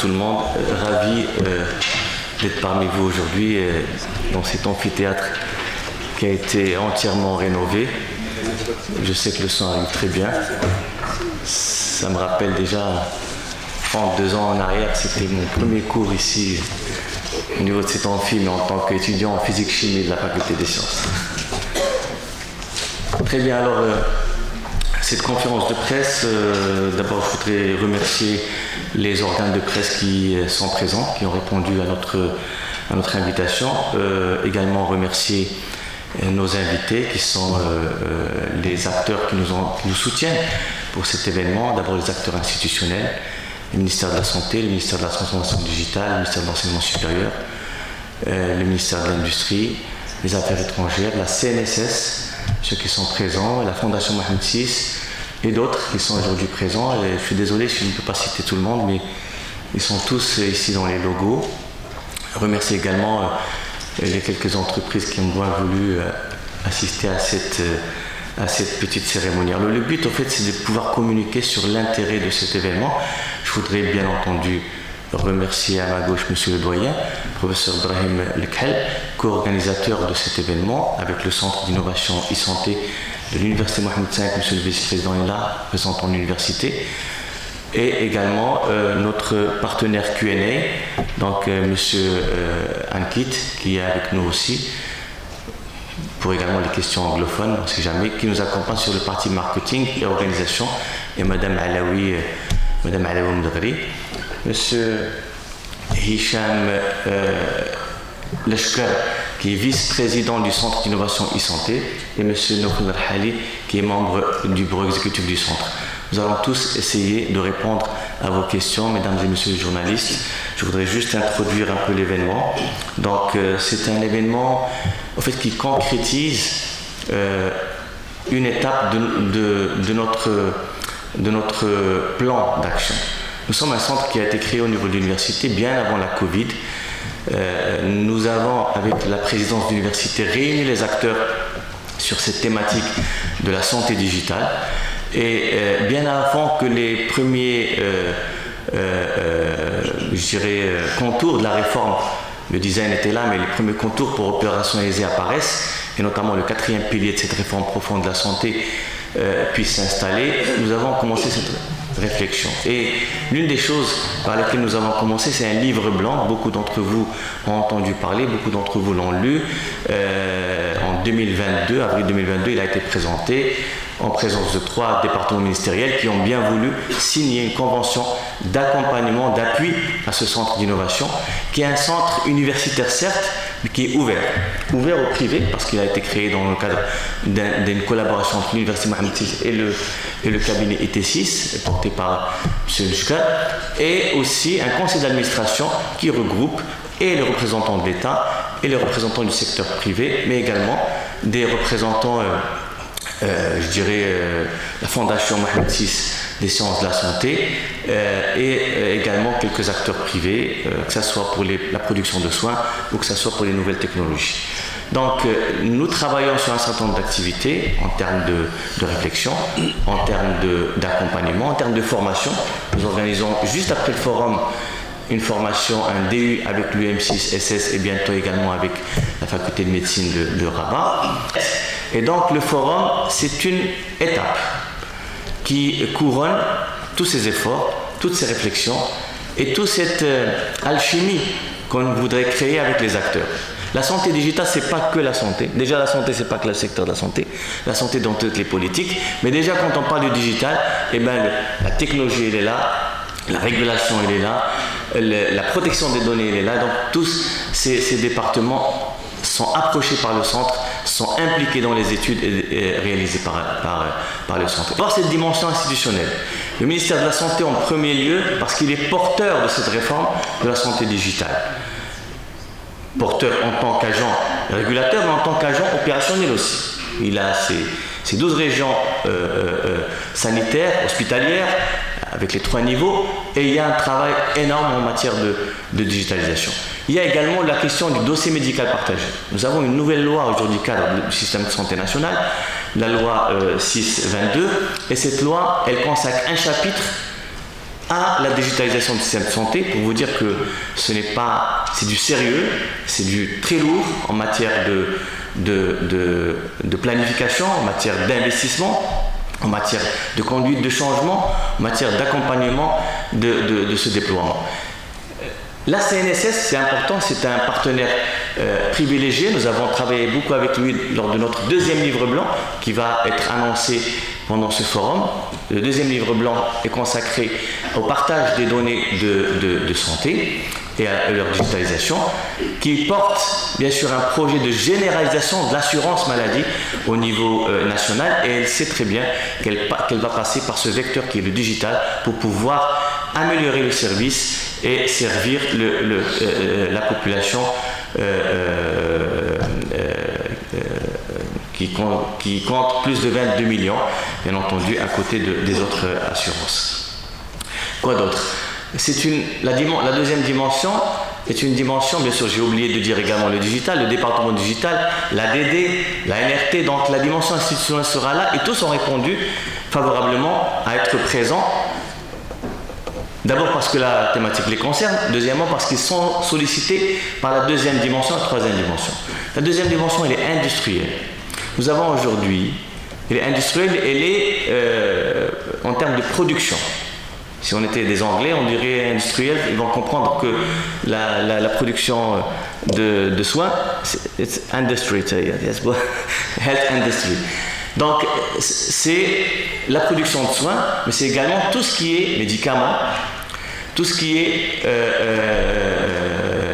tout le monde. Ravi d'être parmi vous aujourd'hui dans cet amphithéâtre qui a été entièrement rénové. Je sais que le son arrive très bien. Ça me rappelle déjà 32 ans en arrière, c'était mon premier cours ici au niveau de cet amphi, mais en tant qu'étudiant en physique-chimie de la faculté des sciences. Très bien, alors cette conférence de presse, d'abord je voudrais remercier les organes de presse qui sont présents, qui ont répondu à notre invitation. Également remercier nos invités qui sont les acteurs qui nous soutiennent pour cet événement. D'abord les acteurs institutionnels, le ministère de la Santé, le ministère de la Transformation digitale, le ministère de l'Enseignement supérieur, le ministère de l'Industrie, les Affaires étrangères, la CNSS, ceux qui sont présents, la Fondation Mohamed VI et d'autres qui sont aujourd'hui présents. Et je suis désolé si je ne peux pas citer tout le monde, mais ils sont tous ici dans les logos. Je remercie également les quelques entreprises qui ont bien voulu assister à cette petite cérémonie. Alors, le but, en fait, c'est de pouvoir communiquer sur l'intérêt de cet événement. Je voudrais bien entendu remercier à ma gauche Monsieur le doyen, professeur Brahim Lekhel, co-organisateur de cet événement avec le Centre d'innovation e-santé de l'Université Mohamed V. Monsieur le vice-président est là, représentant l'université. Et également notre partenaire Q&A, donc Monsieur Ankit, qui est avec nous aussi, pour également les questions anglophones, on ne sait jamais, qui nous accompagne sur le parti marketing et organisation, et Madame Alaoui Mdagri, Monsieur Hicham Leshker, qui est vice-président du Centre d'innovation e-santé, et Monsieur Nofel Hali, qui est membre du bureau exécutif du centre. Nous allons tous essayer de répondre à vos questions, mesdames et messieurs les journalistes. Je voudrais juste introduire un peu l'événement. Donc, c'est un événement en fait, qui concrétise une étape de notre plan d'action. Nous sommes un centre qui a été créé au niveau de l'université bien avant la Covid. Nous avons, avec la présidence de l'université, réuni les acteurs sur cette thématique de la santé digitale. Et bien avant que les premiers contours de la réforme, le design était là, mais les premiers contours pour opérationnaliser apparaissent, et notamment le 4e pilier de cette réforme profonde de la santé puisse s'installer, nous avons commencé cette réflexion. Et l'une des choses par lesquelles nous avons commencé, c'est un livre blanc. Beaucoup d'entre vous ont entendu parler, beaucoup d'entre vous l'ont lu. En 2022, avril 2022, il a été présenté en présence de 3 départements ministériels qui ont bien voulu signer une convention d'accompagnement, d'appui à ce centre d'innovation, qui est un centre universitaire certes, mais qui est ouvert au privé, parce qu'il a été créé dans le cadre d'une collaboration entre l'Université Mohamed VI et le cabinet IT6, porté par M. Leshker, et aussi un conseil d'administration qui regroupe et les représentants de l'État et les représentants du secteur privé, mais également des représentants la Fondation Mohamed VI des sciences de la santé et également quelques acteurs privés, que ce soit pour la production de soins ou que ce soit pour les nouvelles technologies. Donc nous travaillons sur un certain nombre d'activités en termes de réflexion, en termes d'accompagnement, en termes de formation. Nous organisons juste après le forum une formation, un DU avec l'UM6SS et bientôt également avec la faculté de médecine de Rabat. Et donc le forum, c'est une étape qui couronne tous ces efforts, toutes ces réflexions et toute cette alchimie qu'on voudrait créer avec les acteurs. La santé digitale, c'est pas que la santé. Déjà, la santé, c'est pas que le secteur de la santé. La santé dans toutes les politiques. Mais déjà, quand on parle du digital, eh ben, la technologie, elle est là. La régulation, elle est là. La protection des données, elle est là. Donc, tous ces départements sont approchés par le centre, sont impliqués dans les études réalisées par le centre. Voir cette dimension institutionnelle. Le ministère de la Santé en premier lieu, parce qu'il est porteur de cette réforme de la santé digitale. Porteur en tant qu'agent régulateur, mais en tant qu'agent opérationnel aussi. Il a ses 12 régions sanitaires, hospitalières, avec les 3 niveaux, et il y a un travail énorme en matière de digitalisation. Il y a également la question du dossier médical partagé. Nous avons une nouvelle loi aujourd'hui cadre du système de santé national, la loi 622, et cette loi, elle consacre un chapitre à la digitalisation du système de santé, pour vous dire que ce n'est pas, c'est du sérieux, c'est du très lourd en matière de planification, en matière d'investissement, en matière de conduite de changement, en matière d'accompagnement de ce déploiement. La CNSS, c'est important, c'est un partenaire privilégié. Nous avons travaillé beaucoup avec lui lors de notre deuxième livre blanc qui va être annoncé pendant ce forum. Le deuxième livre blanc est consacré au partage des données de santé et à leur digitalisation, qui porte bien sûr un projet de généralisation de l'assurance maladie au niveau national, et elle sait très bien qu'elle va passer par ce vecteur qui est le digital pour pouvoir améliorer le service et servir la population qui compte plus de 22 millions, bien entendu, à côté des autres assurances. Quoi d'autre? La deuxième dimension est une dimension, bien sûr, j'ai oublié de dire également le digital, le département digital, l'ADD, la NRT, donc la dimension institutionnelle sera là et tous ont répondu favorablement à être présents. D'abord parce que la thématique les concerne, deuxièmement parce qu'ils sont sollicités par la deuxième dimension et la troisième dimension. La deuxième dimension, elle est industrielle. Nous avons aujourd'hui, elle est industrielle, elle est en termes de production. Si on était des Anglais, on dirait industriel, ils vont comprendre que la production de soins, c'est industry, yes, health industry. Donc, c'est la production de soins, mais c'est également tout ce qui est médicaments, tout ce qui est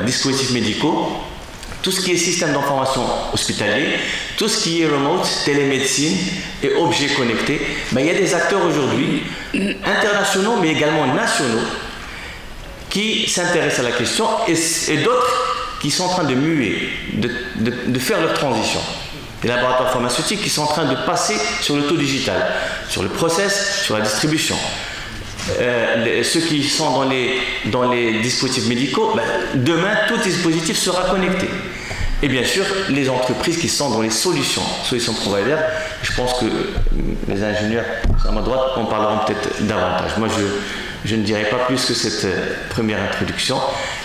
dispositifs médicaux, tout ce qui est système d'information hospitalier, tout ce qui est remote, télémédecine et objets connectés. Il y a des acteurs aujourd'hui, internationaux mais également nationaux, qui s'intéressent à la question et d'autres qui sont en train de muer, de faire leur transition. Des laboratoires pharmaceutiques qui sont en train de passer sur le tout digital, sur le process, sur la distribution. Ceux qui sont dans les dispositifs médicaux, demain tout dispositif sera connecté. Et bien sûr, les entreprises qui sont dans les solutions providers, je pense que les ingénieurs à ma droite en parleront peut-être davantage. Moi, je ne dirai pas plus que cette première introduction.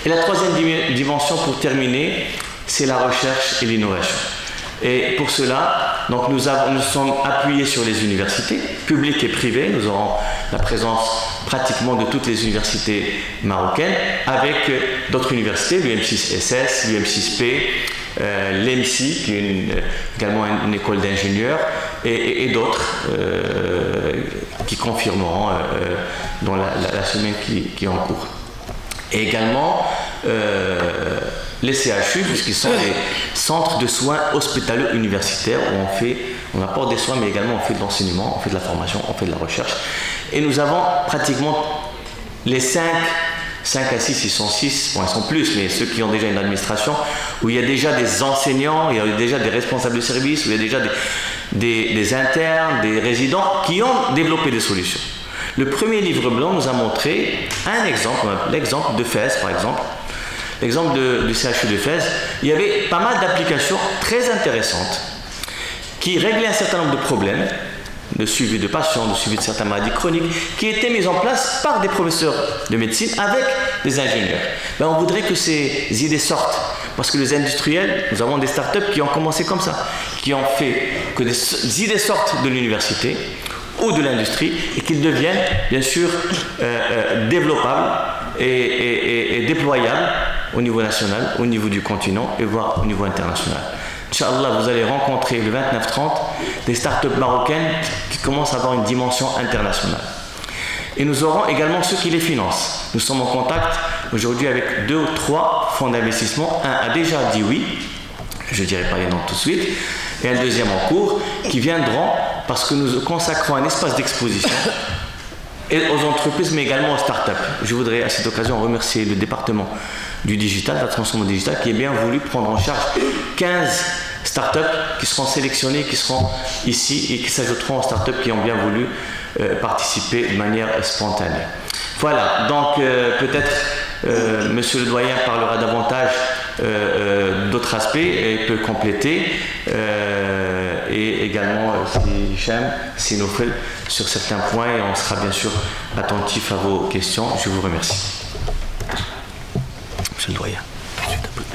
Et la troisième dimension, pour terminer, c'est la recherche et l'innovation. Et pour cela, donc nous sommes appuyés sur les universités, publiques et privées. Nous aurons la présence pratiquement de toutes les universités marocaines, avec d'autres universités, l'UM6SS, l'UM6P, l'EMSI, qui est également une école d'ingénieurs, et d'autres qui confirmeront dans la semaine qui est en cours. Et également les CHU, puisqu'ils sont des centres de soins hospitalo universitaires où on apporte des soins, mais également on fait de l'enseignement, on fait de la formation, on fait de la recherche. Et nous avons pratiquement les 5 à 6, ils sont 6, bon ils sont plus, mais ceux qui ont déjà une administration, où il y a déjà des enseignants, il y a déjà des responsables de service, où il y a déjà des internes, des résidents qui ont développé des solutions. Le premier livre blanc nous a montré un exemple, l'exemple de Fès par exemple. L'exemple du CHU de Fès, il y avait pas mal d'applications très intéressantes qui réglaient un certain nombre de problèmes de suivi de patients, de suivi de certaines maladies chroniques, qui étaient mises en place par des professeurs de médecine avec des ingénieurs. On voudrait que ces idées sortent, parce que les industriels, nous avons des startups qui ont commencé comme ça, qui ont fait que des idées sortent de l'université ou de l'industrie et qu'ils deviennent bien sûr développables et déployables au niveau national, au niveau du continent et voire au niveau international. Inch'Allah, vous allez rencontrer le 29-30 des startups marocaines qui commencent à avoir une dimension internationale. Et nous aurons également ceux qui les financent. Nous sommes en contact aujourd'hui avec 2 ou 3 fonds d'investissement. Un a déjà dit oui, je ne dirai pas les noms tout de suite, et un deuxième en cours qui viendront parce que nous consacrons un espace d'exposition et aux entreprises, mais également aux startups. Je voudrais à cette occasion remercier le département du digital, de la transformation digitale, qui est bien voulu prendre en charge 15 startups qui seront sélectionnées, qui seront ici et qui s'ajouteront aux startups qui ont bien voulu participer de manière spontanée. Voilà, donc peut-être Monsieur le doyen parlera davantage d'autres aspects et peut compléter. et également si Hichem, si Nofel sur certains points et on sera bien sûr attentif à vos questions. Je vous remercie. Monsieur le doyen,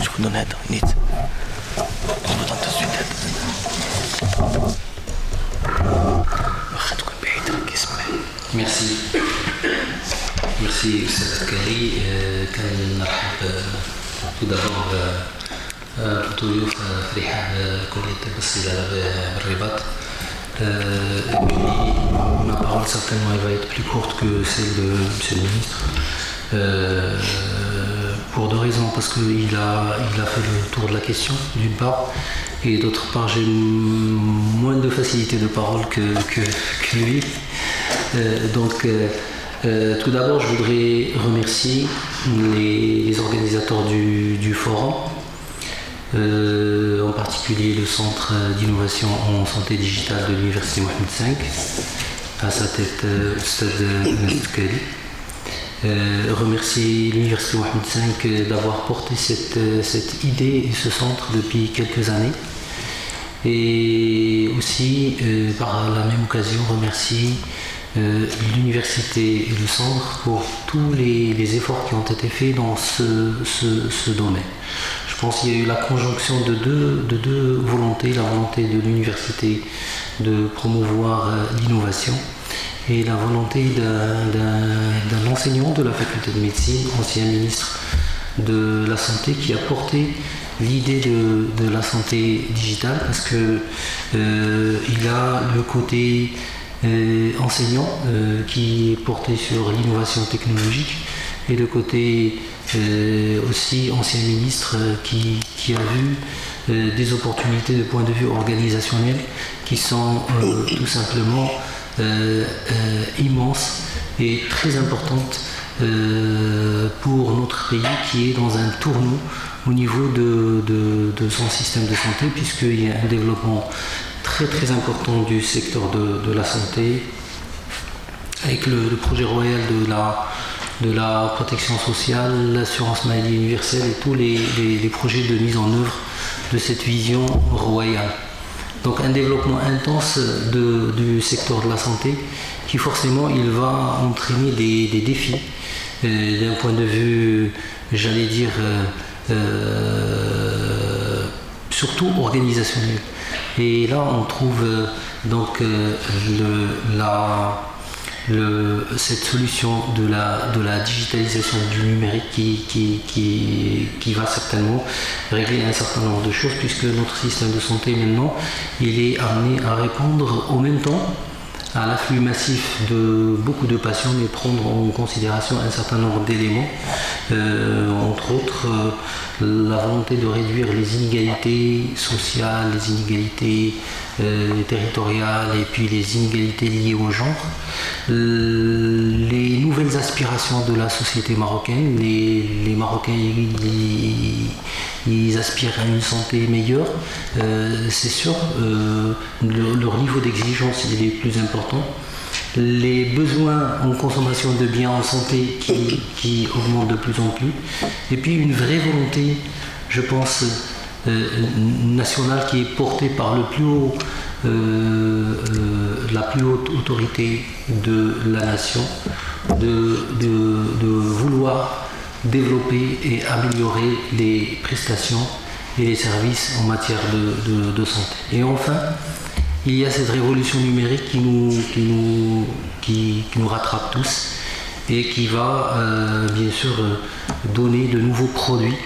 je vous donne aide. Je vous donne tout de suite aide. Merci. Merci Ustad Kari. كان نرحب tout d'abord بالضيوف في رحاب كلية البصيرة بالرباط. Ma parole certainement va être plus courte que celle de Monsieur le Ministre. Pour deux raisons, parce qu'il a fait le tour de la question d'une part, et d'autre part j'ai moins de facilité de parole que lui. Tout d'abord, je voudrais remercier les organisateurs du forum, en particulier le Centre d'innovation en santé digitale de l'Université Mohamed V, à sa tête Ustad Kari. Remercier l'Université Mohamed V d'avoir porté cette idée et ce centre depuis quelques années. Et aussi, par la même occasion, remercier l'université et le centre pour tous les efforts qui ont été faits dans ce domaine. Je pense qu'il y a eu la conjonction de deux volontés, la volonté de l'université de promouvoir l'innovation et la volonté d'un enseignant de la faculté de médecine, ancien ministre de la santé, qui a porté l'idée de la santé digitale, parce que il a le côté enseignant qui est porté sur l'innovation technologique et le côté aussi ancien ministre qui a vu des opportunités de point de vue organisationnel qui sont tout simplement immenses et très importantes pour notre pays qui est dans un tournant au niveau de son système de santé, puisqu'il y a un développement très très important du secteur de la santé avec le projet royal de la protection sociale, l'assurance maladie universelle et tous les projets de mise en œuvre de cette vision royale. Donc un développement intense du secteur de la santé qui forcément il va entraîner des défis d'un point de vue, j'allais dire, surtout organisationnel. Et là on trouve donc cette solution de la digitalisation du numérique qui va certainement régler un certain nombre de choses, puisque notre système de santé maintenant il est amené à répondre en même temps à l'afflux massif de beaucoup de patients, mais prendre en considération un certain nombre d'éléments, entre autres la volonté de réduire les inégalités sociales, les inégalités territoriales et puis les inégalités liées au genre, les nouvelles aspirations de la société marocaine. Les Marocains ils aspirent à une santé meilleure, c'est sûr, leur niveau d'exigence il est plus important, les besoins en consommation de biens en santé qui augmentent de plus en plus, et puis une vraie volonté, je pense, nationale qui est portée par la plus haute autorité de la nation, de vouloir développer et améliorer les prestations et les services en matière de santé. Et enfin, il y a cette révolution numérique qui nous rattrape tous et qui va bien sûr donner de nouveaux produits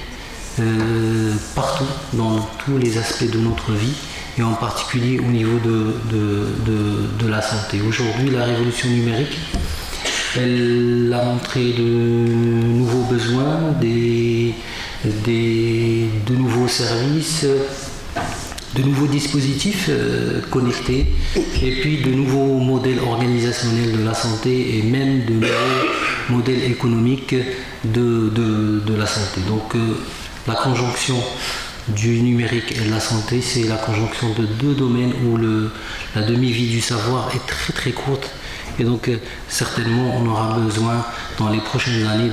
partout, dans tous les aspects de notre vie, et en particulier au niveau de la santé. Aujourd'hui, la révolution numérique, elle a montré de nouveaux besoins, de nouveaux services, de nouveaux dispositifs connectés, et puis de nouveaux modèles organisationnels de la santé et même de nouveaux modèles économiques de la santé. Donc la conjonction du numérique et de la santé, c'est la conjonction de deux domaines où la demi-vie du savoir est très très courte. Et donc certainement on aura besoin dans les prochaines années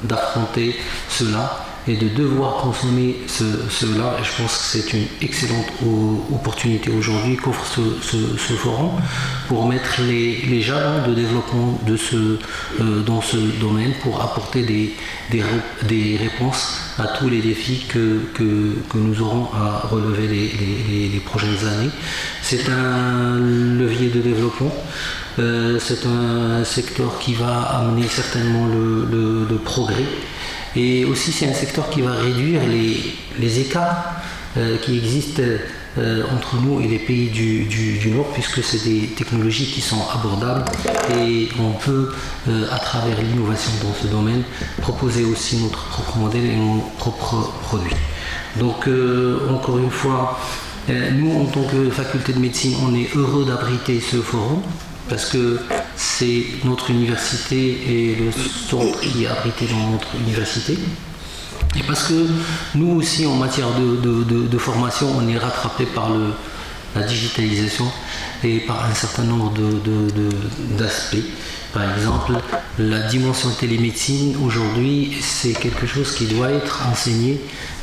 d'affronter cela et de devoir consommer cela. Et je pense que c'est une excellente opportunité aujourd'hui qu'offre ce forum pour mettre les jalons de développement dans ce domaine, pour apporter des réponses à tous les défis que nous aurons à relever les prochaines années. C'est un levier de développement. C'est un secteur qui va amener certainement le progrès, et aussi c'est un secteur qui va réduire les écarts qui existent entre nous et les pays du Nord, puisque c'est des technologies qui sont abordables et on peut, à travers l'innovation dans ce domaine, proposer aussi notre propre modèle et nos propres produits. Donc encore une fois, nous en tant que faculté de médecine, on est heureux d'abriter ce forum, parce que c'est notre université et le centre qui est abrité dans notre université. Et parce que nous aussi, en matière de formation, on est rattrapé par la digitalisation et par un certain nombre d'aspects. Par exemple, la dimension télémédecine, aujourd'hui, c'est quelque chose qui doit être enseigné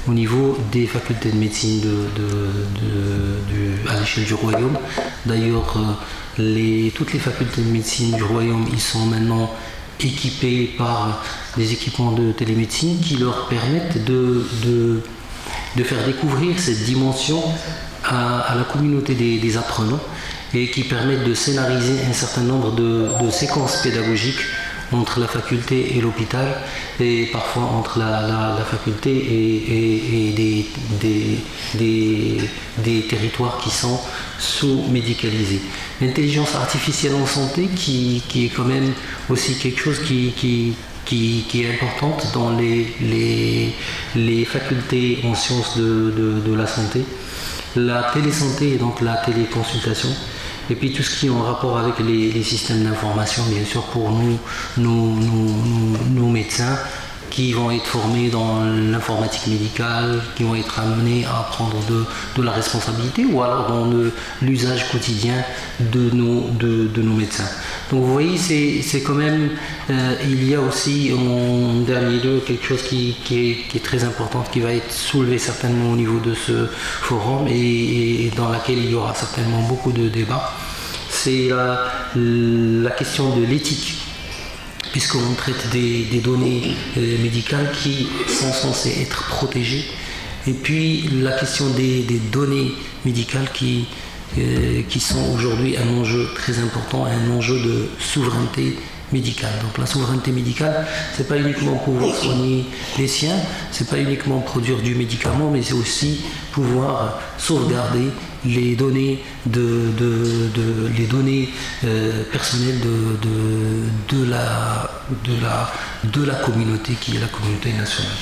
au niveau des facultés de médecine à l'échelle du royaume. D'ailleurs, toutes les facultés de médecine du royaume, ils sont maintenant équipés par des équipements de télémédecine qui leur permettent de faire découvrir cette dimension à la communauté des apprenants, et qui permettent de scénariser un certain nombre de séquences pédagogiques entre la faculté et l'hôpital, et parfois entre la faculté et des territoires qui sont sous-médicalisés. L'intelligence artificielle en santé, qui est quand même aussi quelque chose qui est importante dans les facultés en sciences de la santé, la télésanté et donc la téléconsultation, et puis tout ce qui est en rapport avec les systèmes d'information, bien sûr, pour nos médecins qui vont être formés dans l'informatique médicale, qui vont être amenés à prendre de la responsabilité, ou alors dans l'usage quotidien de nos médecins. Donc vous voyez, c'est quand même, il y a aussi en dernier lieu quelque chose qui est très important, qui va être soulevé certainement au niveau de ce forum, et dans laquelle il y aura certainement beaucoup de débats. C'est la question de l'éthique, puisqu'on traite des données médicales qui sont censées être protégées, et puis la question des données médicales qui sont aujourd'hui un enjeu très important, un enjeu de souveraineté médicale. Donc la souveraineté médicale, c'est pas uniquement pouvoir soigner les siens, c'est pas uniquement produire du médicament, mais c'est aussi pouvoir sauvegarder les données les données personnelles de la communauté, qui est la communauté nationale.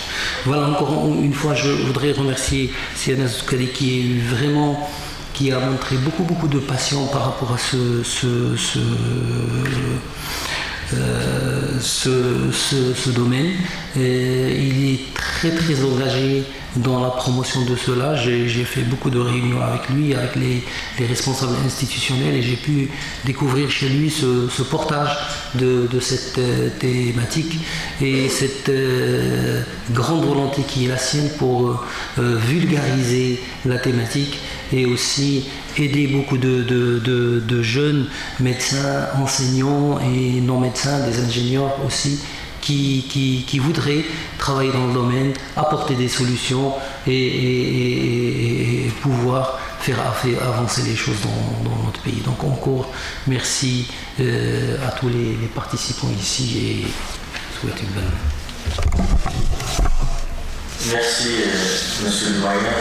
Voilà, encore une fois, je voudrais remercier Siana Zoukali qui a montré beaucoup de passion par rapport à ce domaine. Il est très engagé dans la promotion de cela. J'ai fait beaucoup de réunions avec lui, avec les responsables institutionnels, et j'ai pu découvrir chez lui ce portage de cette thématique, et cette grande volonté qui est la sienne pour vulgariser la thématique, et aussi aider beaucoup de jeunes médecins, enseignants et non-médecins, des ingénieurs aussi, qui voudraient travailler dans le domaine, apporter des solutions et pouvoir faire avancer les choses dans notre pays. Donc encore merci à tous les participants ici, et je souhaite une bonne nuit. Merci monsieur le doyen.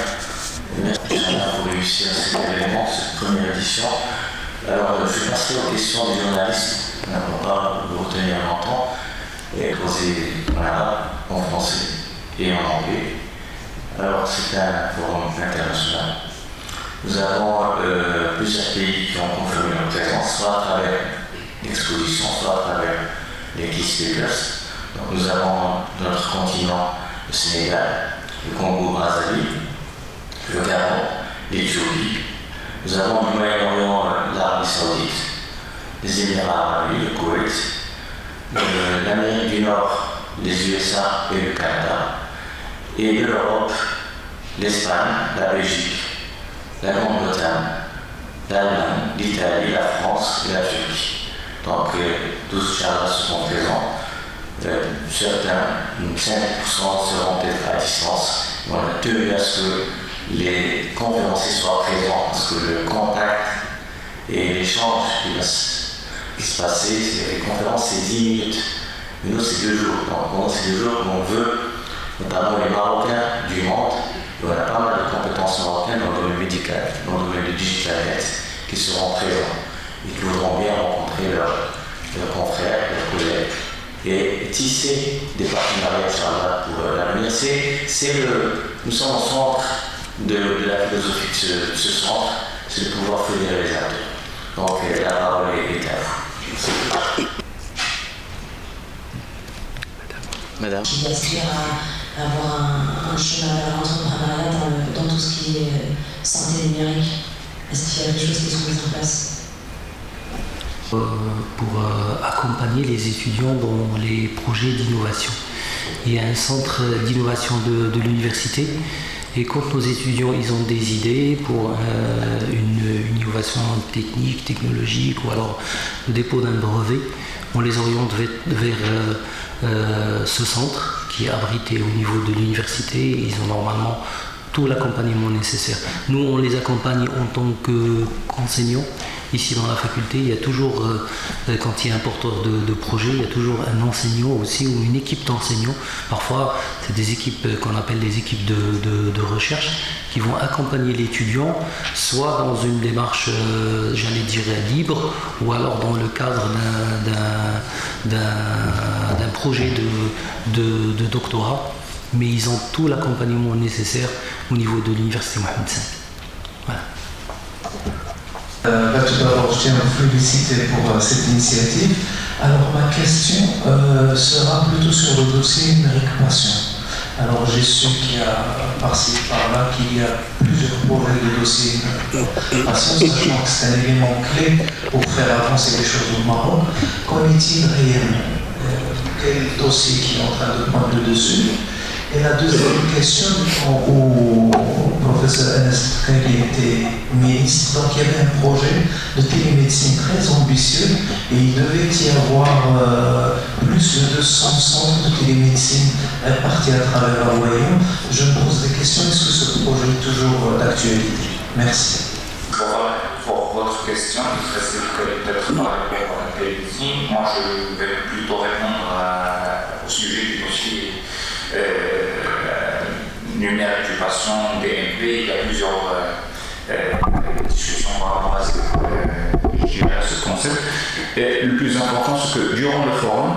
Merci pour réussir cet événement, cette première édition. Alors je vais passer aux questions des journalistes. On ne va pas vous retenir longtemps, et poser en arabe, en français et en anglais. Alors c'est un forum international. Nous avons plusieurs pays qui ont confirmé leur présence, soit à travers l'exposition, soit à travers les key speakers. Donc nous avons dans notre continent le Sénégal, le Congo-Brazzaville, le Gabon, l'Éthiopie. Nous avons du Moyen-Orient l'Arabie Saoudite, les Émirats arabes, le Koweït, l'Amérique du Nord, les USA et le Canada, et de l'Europe, l'Espagne, la Belgique, la Grande-Bretagne, l'Allemagne, l'Italie, la France et la Turquie. Donc 12 charges seront présents. Certains, 5% seront peut-être à distance. On a tenu à ce que les conférenciers soient présents parce que le contact et l'échange qui va se passer, les conférences c'est 10 minutes. Mais nous c'est 2 jours. Donc c'est 2 jours qu'on veut, notamment les Marocains du monde. Et on a pas mal de compétences marocaines dans le domaine médical, dans le domaine du digital net, qui seront présents et qui voudront bien rencontrer leurs confrères, leurs collègues et tisser des partenariats pour l'avenir. Nous sommes au centre de la philosophie de ce centre, c'est de pouvoir fédérer les acteurs. Donc la parole est à vous. Madame. Qui aspire à avoir un chemin vers l'entrepreneuriat dans tout ce qui est santé numérique. Est-ce qu'il y a des choses qui sont mises en place pour accompagner les étudiants dans les projets d'innovation. Il y a un centre d'innovation de l'université et quand nos étudiants ils ont des idées pour une innovation technique, technologique ou alors le dépôt d'un brevet, on les oriente vers ce centre qui est abrité au niveau de l'université. Ils ont normalement tout l'accompagnement nécessaire. Nous, on les accompagne en tant qu'enseignants. Ici dans la faculté, il y a toujours, quand il y a un porteur de projet, il y a toujours un enseignant aussi ou une équipe d'enseignants. Parfois, c'est des équipes qu'on appelle des équipes de recherche qui vont accompagner l'étudiant, soit dans une démarche, j'allais dire, libre, ou alors dans le cadre d'un projet de doctorat. Mais ils ont tout l'accompagnement nécessaire au niveau de l'université Mohamed V. Voilà. Tout d'abord, je tiens à vous féliciter pour cette initiative. Alors, ma question sera plutôt sur le dossier numérique patient. Alors, j'ai su qu'il y a par-ci, par-là, qu'il y a plusieurs projets de dossiers patient, sachant que c'est un élément clé pour faire avancer les choses au Maroc. Qu'en est-il réellement? Quel dossier qui est en train de prendre le dessus? Et la deuxième question, où professeur Enes Khali était ministre, donc il y avait un projet de télémédecine très ambitieux et il devait y avoir plus de 200 centres de télémédecine répartis à travers le royaume. Je me pose des questions, est-ce que ce projet est toujours d'actualité? Merci. Pour votre question, il serait peut-être par rapport à la télémédecine. Moi, je vais plutôt répondre au sujet du dossier numérique du patient, DMP. Il y a plusieurs discussions par rapport à ce concept. Et le plus important, c'est que durant le forum,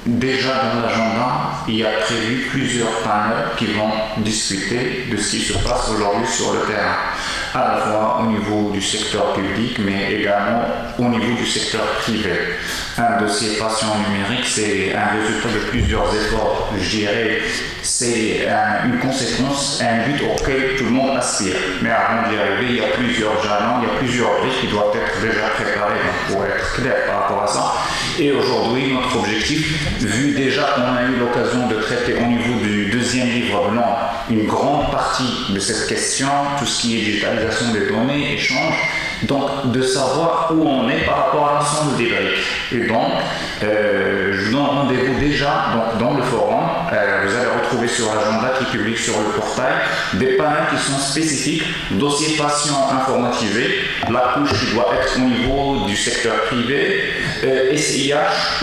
déjà dans l'agenda, il y a prévu plusieurs panels qui vont discuter de ce qui se passe aujourd'hui sur le terrain, à la fois au niveau du secteur public, mais également au niveau du secteur privé. Un dossier patient numérique, c'est un résultat de plusieurs efforts, je dirais, c'est une conséquence, un but auquel tout le monde aspire. Mais avant d'y arriver, il y a plusieurs jalons, il y a plusieurs briques qui doivent être déjà préparées pour être clair par rapport à ça. Et aujourd'hui, notre objectif, vu déjà qu'on a eu l'occasion de traiter au niveau du deuxième livre blanc une grande partie de cette question, tout ce qui est digitalisation des données, échange, donc de savoir où on est par rapport à l'ensemble des briques. Et donc, je vous donne rendez-vous déjà dans le forum. Vous allez retrouver sur l'agenda qui est public sur le portail des panels qui sont spécifiques, dossier patient informatisé, la couche qui doit être au niveau du secteur privé, SIH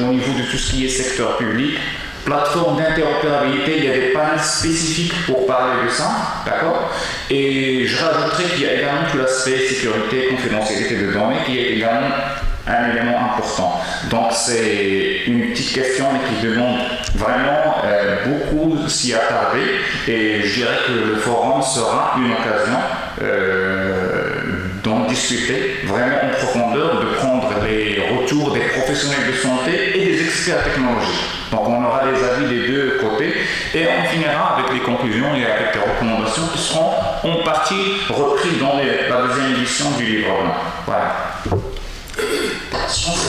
au niveau de tout ce qui est secteur public, plateforme d'interopérabilité, il y a des panels spécifiques pour parler de ça, d'accord? Et je rajouterai qu'il y a également tout l'aspect sécurité, confidentialité de données qui est également un élément important. Donc c'est une petite question mais qui demande vraiment beaucoup s'y attarder et je dirais que le forum sera une occasion d'en discuter vraiment en profondeur, de prendre les retours des professionnels de santé et des experts technologiques. Donc on aura les avis des deux côtés et on finira avec les conclusions et avec les recommandations qui seront en partie reprises dans la deuxième édition du livre blanc. Voilà. Je pense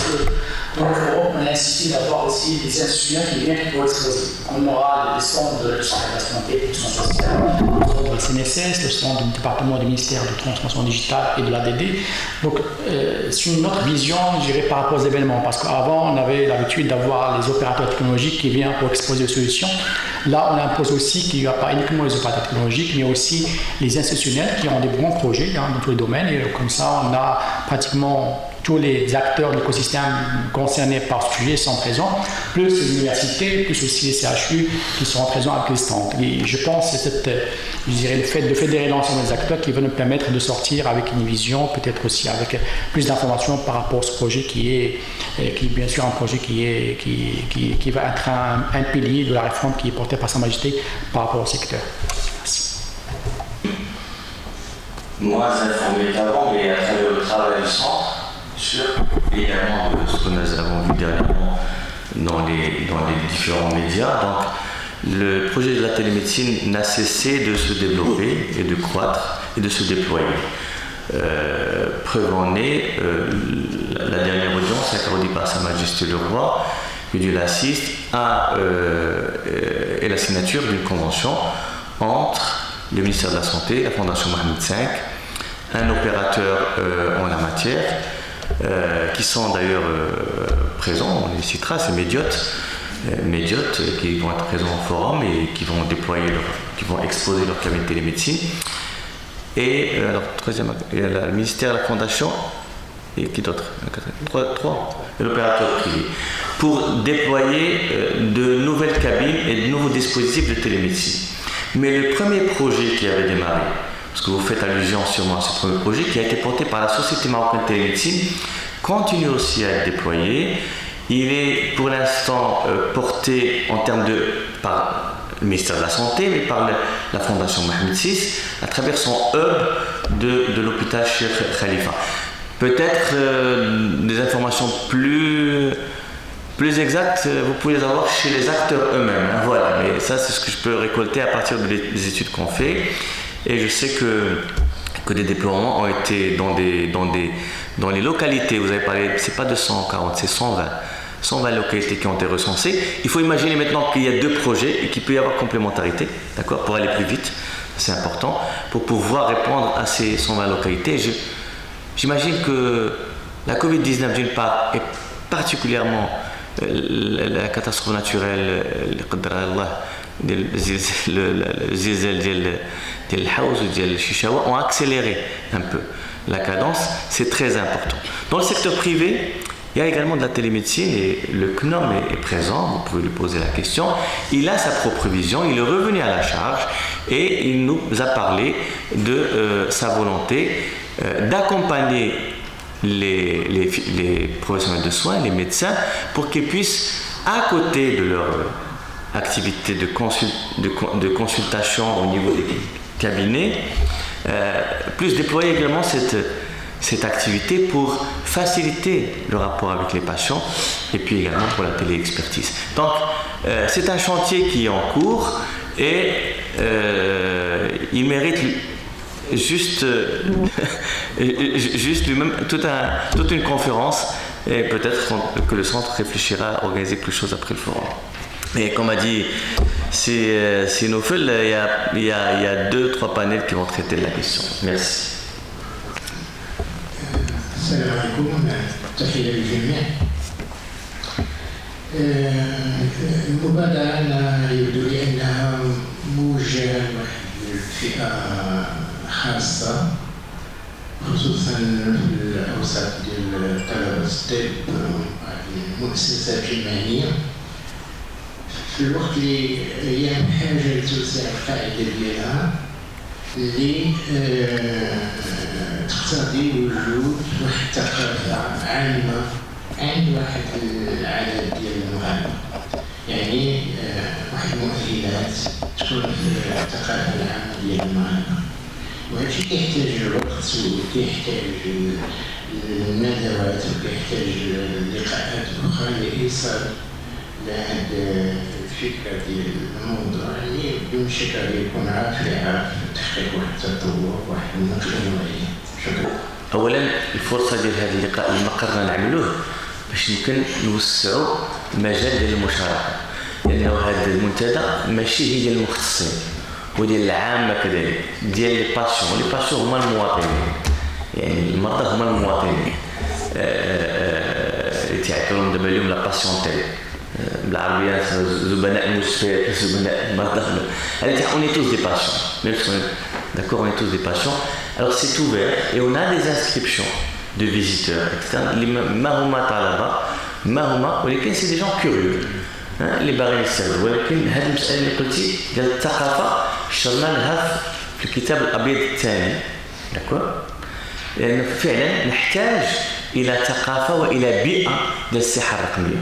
que Dans le forum, on a insisté d'avoir aussi des institutions qui viennent pour exposer. On aura les stands de la santé, le centre social, le stand de la CNSS, le stand du département du ministère de transformation digitale et de l'ADD. Donc, c'est une autre vision, je dirais, par rapport aux événements. Parce qu'avant, on avait l'habitude d'avoir les opérateurs technologiques qui viennent pour exposer des solutions. Là, on impose aussi qu'il n'y a pas uniquement les opérateurs technologiques, mais aussi les institutionnels qui ont des bons projets dans tous les domaines. Et comme ça, on a pratiquement tous les acteurs de l'écosystème concernés par ce sujet sont présents, plus les universités, plus aussi les CHU qui seront présents avec les stands. Et je pense que c'est le fait de fédérer l'ensemble des acteurs qui va nous permettre de sortir avec une vision, peut-être aussi avec plus d'informations par rapport à ce projet qui est bien sûr un projet qui va être un pilier de la réforme qui est portée par Sa Majesté par rapport au secteur. Merci. Moins informé qu'avant, mais à travers le travail du centre, et également ce que nous avons vu dernièrement dans les différents médias. Donc, le projet de la télémédecine n'a cessé de se développer et de croître et de se déployer. Preuve en est la dernière audience accordée par Sa Majesté le Roi, que Dieu l'assiste, et la signature d'une convention entre le ministère de la Santé, la Fondation Mohamed V, un opérateur en la matière, qui sont d'ailleurs présents, on les citera, c'est Mediot, qui vont être présents au forum et qui vont qui vont exposer leur cabinet de télémédecine. Et alors, troisième, il y a le ministère, la Fondation, et qui d'autre ? Trois, l'opérateur privé, pour déployer de nouvelles cabines et de nouveaux dispositifs de télémédecine. Mais le premier projet qui avait démarré, parce que vous faites allusion sûrement à ce premier projet, qui a été porté par la Société marocaine de télémédecine, continue aussi à être déployé. Il est pour l'instant porté en termes par le ministère de la Santé, mais par la Fondation Mohamed VI, à travers son hub de l'hôpital Cheikh Khalifa. Peut-être des informations plus exactes, vous pouvez les avoir chez les acteurs eux-mêmes. Voilà, mais ça c'est ce que je peux récolter à partir des études qu'on fait. Et je sais que des déploiements ont été dans les localités. Vous avez parlé, c'est pas 240, c'est 120 localités qui ont été recensées. Il faut imaginer maintenant qu'il y a deux projets et qu'il peut y avoir complémentarité, d'accord, pour aller plus vite. C'est important pour pouvoir répondre à ces 120 localités. J'imagine que la Covid-19 d'une part est particulièrement la catastrophe naturelle, le zilzal ديال الحوز وديال الشيشاوة ont accéléré un peu la cadence, c'est très important. Dans le secteur privé, il y a également de la télémédecine et le CNOM est présent, vous pouvez lui poser la question. Il a sa propre vision, il est revenu à la charge et il nous a parlé de sa volonté d'accompagner les professionnels de soins, les médecins, pour qu'ils puissent, à côté de leur activité de consultation au niveau des cabinets, plus déployer également cette activité pour faciliter le rapport avec les patients et puis également pour la téléexpertise. Donc c'est un chantier qui est en cours et il mérite juste lui-même toute une conférence et peut-être que le centre réfléchira à organiser quelque chose après le forum. Mais comme a dit Nofel, il y a 2-3 panels qui vont traiter de la question. Merci. السلام عليكم، تحية للجميع. المبادرة أنا يبدو لي أنها موجهة لفئة خاصة، خصوصا في الأوساط ديال طلبة الطب، المؤسسات المهنية، في الوقت اللي هي بحاجة لتوسيع القاعدة ديالها اللي تقتضي وجود واحد الثقافة عامة عند واحد العدد ديال المغاربة، يعني واحد المؤهلات تكون في الثقافة العامة ديال المغاربة، وهذا الشيء كيحتاج الوقت وكيحتاج الندوات وكيحتاج لقاءات أخرى لإيصال لهاد الفكرة ديال الموضوع، يعني بدون شك يكون عارف تحقيق واحد التطور واحد النقلة نوعية. شكرا. أولا الفرصة ديال هذا اللقاء اللي ما قررنا نعملوه باش يمكن نوسعوا المجال ديال المشاركه لانه هذا المنتدى ماشي هي ديال المختصين وديال العامه كذلك ديال لي باسيون هما المواطنين يعني المرضى هما المواطنين اللي تعيطوا دابا اليوم لا باسيونتيل بالعربيه زبناء المستشفيات زبناء المرضى هذه on est tous des patients d'accord on est tous des patients alors c'est ouvert et on a des inscriptions de visiteurs etc اللي ما هما طلبه ما هما ولكن سي دي جون كيوريو اللي باغيين يستافدوا ولكن هذه المساله اللي قلتي ديال الثقافه شرنا لها في الكتاب الابيض الثاني داكور لأن فعلا نحتاج إلى ثقافة وإلى بيئة ديال الصحة الرقمية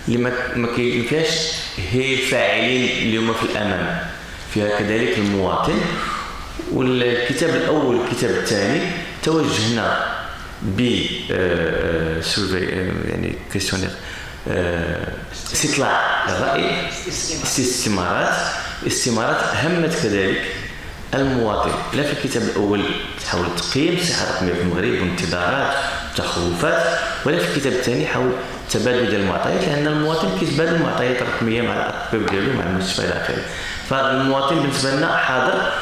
اللي ما فيهاش هي الفاعلين اليوم في الأمام فيها كذلك المواطن والكتاب الأول والكتاب الثاني توجهنا ب يعني كيسيونير استطلاع الرأي استمارات همت كذلك المواطن لا في الكتاب الاول تحاول تقييم الصحه الرقميه في المغرب وانتظارات وتخوفات ولا في الكتاب الثاني حاول تبادل ديال المعطيات لان المواطن كيتبادل المعطيات الرقميه مع الاطباء ديالو مع المستشفى الى اخره فالمواطن بالنسبه لنا حاضر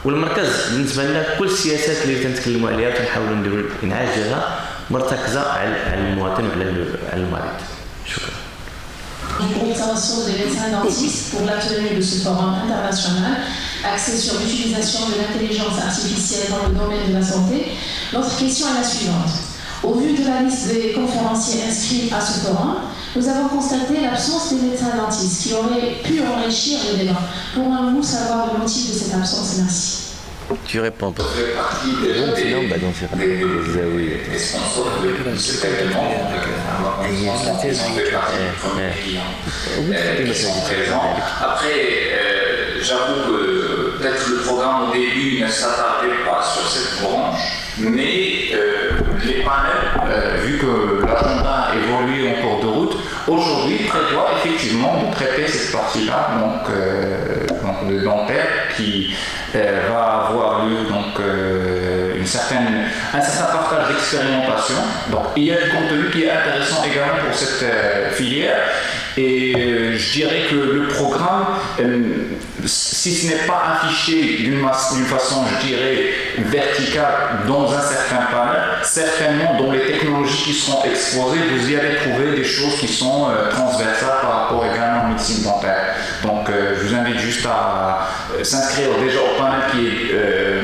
والمركز بالنسبه لنا كل السياسات اللي تنتكلموا عليها تنحاولوا نديروا الانعاش ديالها مرتكزه على المواطن وعلى المريض. شكرا. Observation des médecins dentistes pour la tenue de ce forum international axé sur l'utilisation de l'intelligence artificielle dans le domaine de la santé. Notre question est la suivante. Au vu de la liste des conférenciers inscrits à ce forum, nous avons constaté l'absence des médecins dentistes qui auraient pu enrichir le débat. Pourrions-nous savoir le motif de cette absence? Merci. Tu réponds pas. Ça fait partie des sponsors de cet événement. Après, j'avoue que peut-être le programme au début ne s'attardait pas sur cette branche, mais les panels, vu que l'agenda évolue en cours de route, aujourd'hui prévoit effectivement de traiter cette partie-là, donc le dentaire qui va avoir lieu donc un certain partage d'expérimentation. Donc il y a du contenu qui est intéressant également pour cette filière. Et je dirais que le programme, si ce n'est pas affiché d'une façon, je dirais, verticale dans un certain panel, certainement dans les technologies qui seront exposées, vous y allez trouver des choses qui sont transversales par rapport également à la médecine dentaire. Donc je vous invite juste à s'inscrire déjà au panel qui est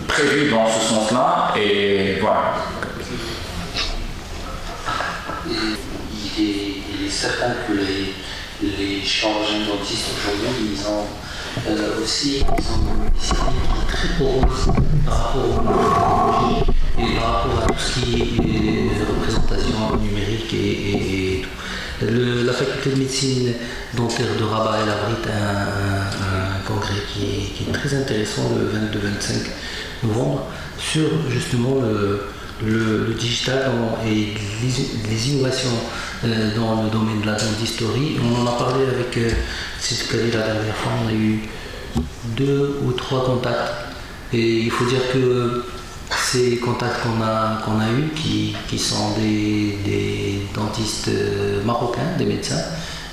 prévu dans ce sens-là. Et voilà. Il est certain que les chirurgiens dentistes aujourd'hui, ils ont aussi une discipline qui est très poreuse par rapport aux technologies et par rapport à tout ce qui est représentation numérique et tout. La faculté de médecine dentaire de Rabat elle abrite un congrès qui est très intéressant le 22-25 novembre sur justement le digital et les innovations dans le domaine de la dentisterie. On en a parlé avec Cécile la dernière fois, on a eu 2 ou 3 contacts et il faut dire que ces contacts qu'on a eus qui sont des dentistes marocains, des médecins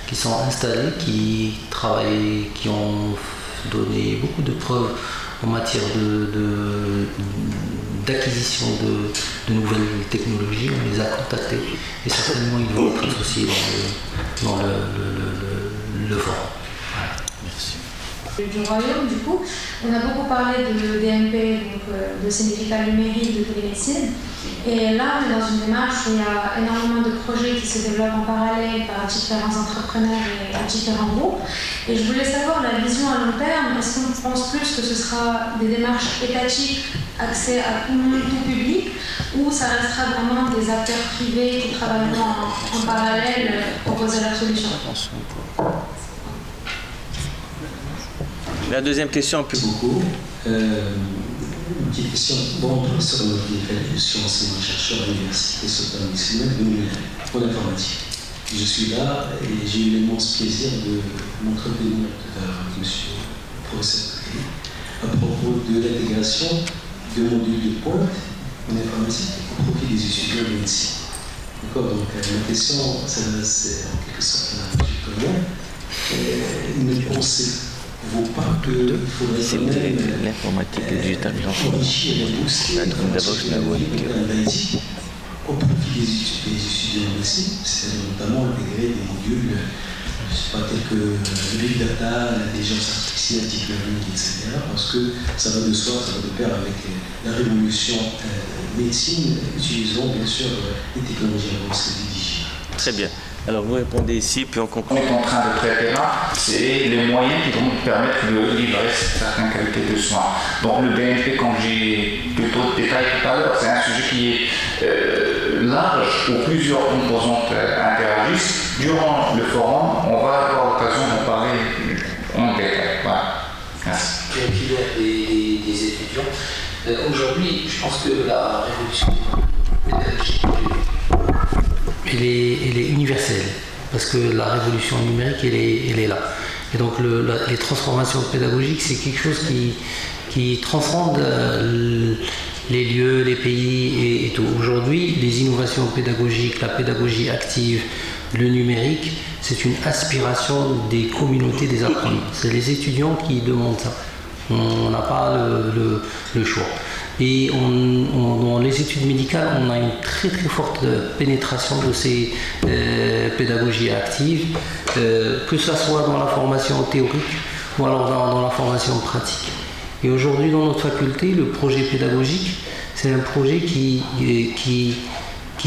qui sont installés, qui travaillent, qui ont donné beaucoup de preuves en matière d'acquisition de nouvelles technologies, on les a contactés et certainement ils vont être associés dans le forum. Voilà. Merci. Du royaume, du coup, on a beaucoup parlé de DMP, donc de certificat numérique de télémédecine. Et là, on est dans une démarche où il y a énormément de projets qui se développent en parallèle par différents entrepreneurs et différents groupes. Et je voulais savoir la vision à long terme. Est-ce qu'on pense plus que ce sera des démarches étatiques, accès à tout le monde, tout public, ou ça restera vraiment des acteurs privés qui travailleront en parallèle pour proposer leur solution? La deuxième question, un peu beaucoup. Une petite question. Bon, professeur de je suis enseignant chercheur à l'université Sultan Ismail pour l'informatique. Je suis là et j'ai eu l'immense plaisir de m'entretenir tout à l'heure avec monsieur le professeur à propos de l'intégration de modules de pointe en informatique au profit des étudiants de médecine. D'accord, donc la question, c'est en quelque sorte la citoyenne. Ne pensez-vous pas qu'il faudrait quand même l'informatique et le digital enrichir et booster l'IT au profit des étudiants de médecine, c'est-à-dire notamment intégrer des modules tels que le big data, l'intelligence artificielle, deep learning, etc. Parce que ça va de soi, ça va de pair avec la révolution médecine, utilisant bien sûr les technologies avancées du digital. Très bien. Alors vous répondez ici, puis on conclut. On est en train de traiter là, c'est les moyens qui vont nous permettre de livrer certaines qualités de soins. Donc le BNP, comme j'ai plutôt détaillé tout à l'heure, c'est un sujet qui est large, où plusieurs composantes interagissent. Durant le forum, on va avoir l'occasion d'en parler en détail. Voilà. Merci. Des étudiants. Aujourd'hui, je pense que la révolution pédagogique, elle est universelle, parce que la révolution numérique, elle est là. Et donc les transformations pédagogiques, c'est quelque chose qui transcende les lieux, les pays et tout. Aujourd'hui, les innovations pédagogiques, la pédagogie active, le numérique, c'est une aspiration des communautés des apprenants. C'est les étudiants qui demandent ça. On n'a pas le choix. Et dans les études médicales, on a une très très forte pénétration de ces pédagogies actives, que ce soit dans la formation théorique ou alors dans la formation pratique. Et aujourd'hui, dans notre faculté, le projet pédagogique, c'est un projet qui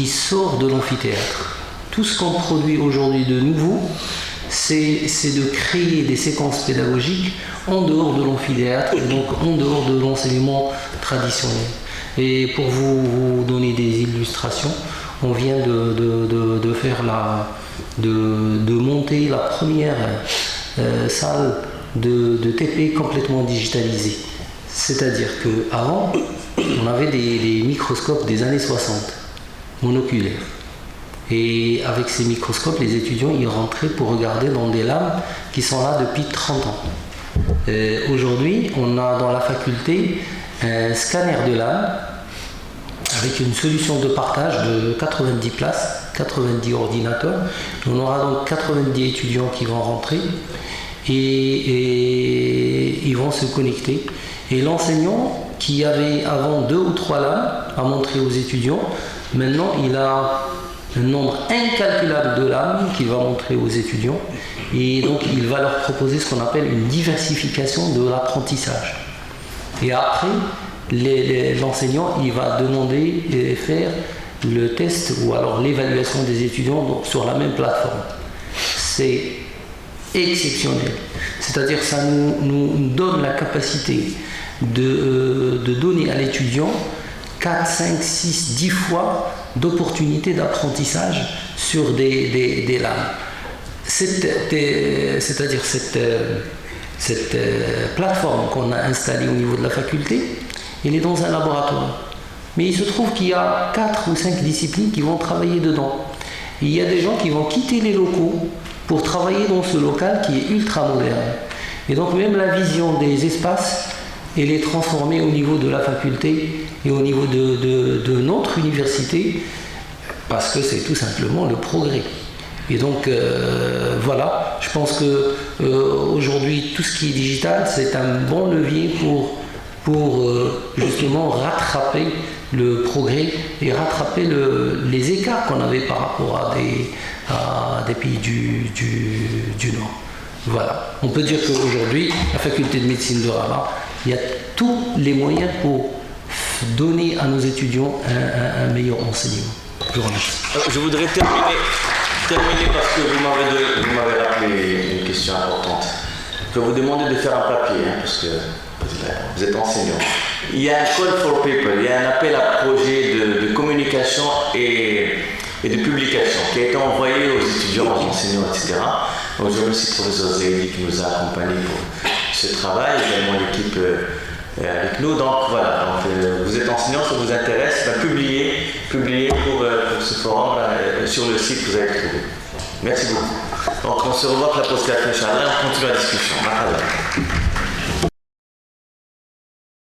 sort de l'amphithéâtre. Tout ce qu'on produit aujourd'hui de nouveau, c'est de créer des séquences pédagogiques en dehors de l'amphithéâtre, donc en dehors de l'enseignement traditionnel. Et pour vous donner des illustrations, on vient de faire de monter la première salle de TP complètement digitalisée. C'est-à-dire qu'avant, on avait des microscopes des années 60, monoculaires. Et avec ces microscopes, les étudiants y rentraient pour regarder dans des lames qui sont là depuis 30 ans. Aujourd'hui, on a dans la faculté un scanner de lames avec une solution de partage de 90 places, 90 ordinateurs. On aura donc 90 étudiants qui vont rentrer et ils vont se connecter. Et l'enseignant qui avait avant 2 ou 3 lames à montrer aux étudiants, maintenant il a un nombre incalculable de lames qu'il va montrer aux étudiants, et donc il va leur proposer ce qu'on appelle une diversification de l'apprentissage. Et après, l'enseignant il va demander et faire le test ou alors l'évaluation des étudiants sur la même plateforme. C'est exceptionnel. C'est-à-dire que ça nous donne la capacité de donner à l'étudiant 4, 5, 6, 10 fois d'opportunités d'apprentissage sur des lames. C'est-à-dire cette plateforme qu'on a installée au niveau de la faculté, elle est dans un laboratoire. Mais il se trouve qu'il y a 4 ou 5 disciplines qui vont travailler dedans. Et il y a des gens qui vont quitter les locaux pour travailler dans ce local qui est ultra moderne. Et donc même la vision des espaces, elle est transformée au niveau de la faculté et au niveau de notre université, parce que c'est tout simplement le progrès. Et donc voilà, je pense que aujourd'hui tout ce qui est digital, c'est un bon levier pour justement rattraper le progrès et rattraper les écarts qu'on avait par rapport à des pays du Nord. Voilà, on peut dire qu'aujourd'hui, la faculté de médecine de Rabat, il y a tous les moyens pour donner à nos étudiants un meilleur enseignement. Je vous remercie. Je voudrais terminer parce que vous m'avez rappelé une question importante. Je vais vous demander de faire un papier, parce que vous êtes enseignant. Il y a un call for paper, il y a un appel à projet de communication et de publication qui a été envoyé aux étudiants, aux enseignants, etc. Donc je remercie le professeur Zaidi qui nous a accompagnés pour ce travail, également l'équipe avec nous. Donc voilà, vous êtes enseignant, ça vous intéresse, publiez pour ce forum sur le site que vous avez trouvé. Merci beaucoup. Donc on se revoit pour la pause café, Inch'Allah, et on continue la discussion.